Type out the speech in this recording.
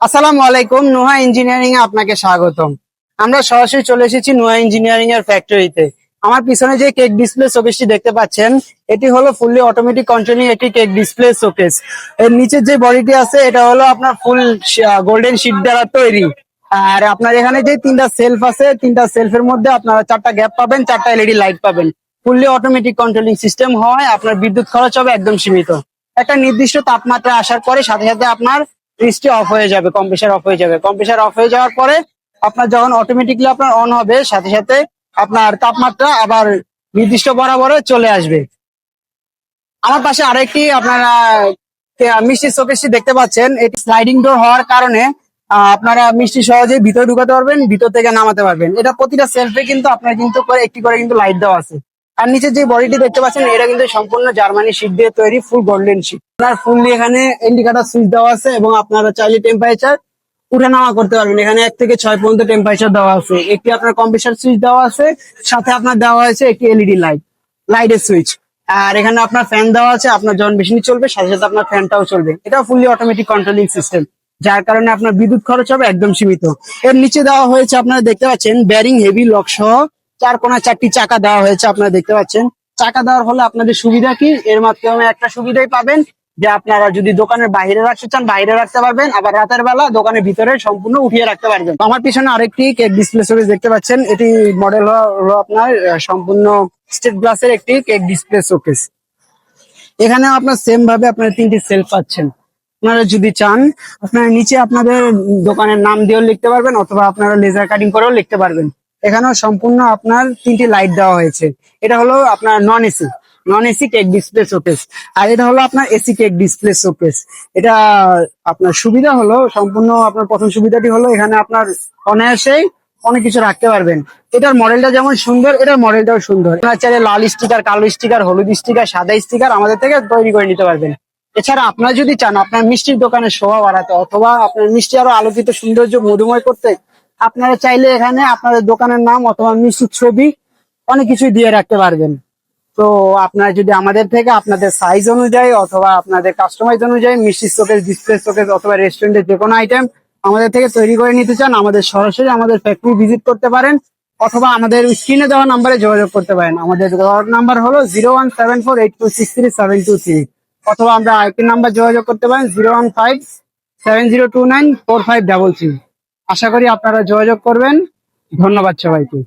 আসসালামু আলাইকুম। নুহা ইঞ্জিনিয়ারিং এ আপনাকে স্বাগতম। আমরা সরাসরি চলে এসেছি নুহা ইঞ্জিনিয়ারিং এর ফ্যাক্টরিতে। আমার পিছনে যে কেক ডিসপ্লে শোকেসটি দেখতে পাচ্ছেন, এটি হলো ফুললি অটোমেটিক কন্ট্রোলিং একটি কেক ডিসপ্লে শোকেস। এর নিচের যে বডিটি আছে এটা হলো আপনার ফুল গোল্ডেন শিট দ্বারা তৈরি। আর আপনার এখানে যে তিনটা সেলফ আছে, তিনটা সেলফের মধ্যে আপনারা চারটা গ্যাপ পাবেন, চারটা এলইডি লাইট পাবেন। ফুললি অটোমেটিক কন্ট্রোলিং সিস্টেম হয়, আপনার বিদ্যুৎ খরচ হবে একদম সীমিত। একটা নির্দিষ্ট তাপমাত্রা আসার পরে সাথে সাথে আপনার ফ্রিজটি অফ হয়ে যাবে, কম্প্রেসার অফ হয়ে যাবে। কম্প্রেসার অফ হয়ে যাওয়ার পরে আপনার যখন অটোমেটিকলি আপনার অন হবে, সাথে সাথে আপনার তাপমাত্রা আবার নির্দিষ্ট বরাবরে চলে আসবে। আমার পাশে আরেকটি আপনারা মিষ্টি শোকেসটি দেখতে পাচ্ছেন। এটি স্লাইডিং ডোর হওয়ার কারণে আপনারা মিষ্টি সহজেই ভিতরে ঢুকাতে পারবেন, ভিতর থেকে নামাতে পারবেন। এটা প্রতিটা সেলফে কিন্তু আপনার কিন্তু একটি করে কিন্তু লাইট দেওয়া আছে। আর নিচে যে বডিটি দেখতে পাচ্ছেন এটা কিন্তু সম্পূর্ণ জার্মানি শীট দিয়ে তৈরি, ফুল গোল্ডেন শীট। আপনার ফুললি এখানে ইন্ডিকেটর সুইচ দেওয়া আছে এবং আপনারা চাইলে টেম্পারেচার উঠে নামা করতে পারবেন। এখানে 1 থেকে 6 পর্যন্ত টেম্পারেচার দেওয়া আছে। একটি আপনার কম্প্রেসার সুইচ দেওয়া আছে, সাথে আপনার দেওয়া হয়েছে একটি এলইডি লাইটের সুইচ। আর এখানে আপনার ফ্যান দেওয়া আছে, আপনার যখন মেশিন চলবে সাথে সাথে আপনার ফ্যানটাও চলবে। এটা ফুললি অটোমেটিক কন্ট্রোলিং সিস্টেম, যার কারণে আপনার বিদ্যুৎ খরচ হবে একদম সীমিত। এর নিচে দেওয়া হয়েছে, আপনারা দেখতে পাচ্ছেন ব্যারিং হেভি লক সহ 4 কোণা 4টি চাকা দেওয়া হয়েছে। আপনারা দেখতে পাচ্ছেন চাকা দেওয়ার হলে আপনাদের সুবিধা কি, এর মাধ্যমে একটা সুবিধাই পাবেন যে আপনারা যদি দোকানের বাইরে রাখতে চান বাইরে রাখতে পারবেন, আবার রাতের বেলা দোকানের ভিতরে সম্পূর্ণ উঠিয়ে রাখতে পারবেন। আমার পিছনে আরেকটি কেক ডিসপ্লে শোকেস দেখতে পাচ্ছেন। এটি মডেল হলো আপনার সম্পূর্ণ স্টেট গ্লাসের একটি কেক ডিসপ্লে শোকেস। এখানে আপনার সেম ভাবে আপনারা 3টি সেলফ পাচ্ছেন। আপনারা যদি চান আপনারা নিচে আপনাদের দোকানের নাম দিয়েও লিখতে পারবেন, অথবা আপনারা লেজার কাটিং করেও লিখতে পারবেন। এখানেও সম্পূর্ণ আপনার 3টি লাইট দেওয়া হয়েছে। এটা হলো আপনার non AC cake display showcase, আর এটা হলো আপনার এসি কেক ডিসপ্লে শোকেস। এটা আপনার সুবিধা হলো সম্পূর্ণ, আপনার প্রথম সুবিধাটি হলো এখানে আপনার অনায়াসেই অনেক কিছু রাখতে পারবেন। এটার মডেলটা যেমন সুন্দর, এটার মডেলটাও সুন্দর। আপনার চাইলে লাল স্টিকার, কালো স্টিকার, হলুদ স্টিকার, সাদা স্টিকার আমাদের থেকে তৈরি করে নিতে পারবেন। এছাড়া আপনারা যদি চান আপনার মিষ্টির দোকানের শোভা বাড়াতে, অথবা আপনার মিষ্টি আরো আলোকিত সৌন্দর্য মধুময় করতে, আপনারা চাইলে এখানে আপনাদের দোকানের নাম অথবা মিষ্টির ছবি অনেক কিছু দিয়ে রাখতে পারবেন। তো আপনারা যদি আমাদের থেকে আপনাদের সাইজ অনুযায়ী অথবা আপনাদের কাস্টমাইজ অনুযায়ী মিষ্টি শোকেস, ডিসপ্লে শোকেস অথবা রেস্টুরেন্টের যে কোনো আইটেম আমাদের থেকে তৈরি করে নিতে চান, আমাদের সরাসরি আমাদের ফ্যাক্টরি ভিজিট করতে পারেন, অথবা আমাদের স্ক্রিনে দেওয়া নাম্বারে যোগাযোগ করতে পারেন। আমাদের নাম্বার হলো 01748263723, অথবা আমরা আরেকটি নাম্বার যোগাযোগ করতে পারেন 01570294533। আশা করি আপনারা যোগাযোগ করবেন। ধন্যবাদ সবাইকে।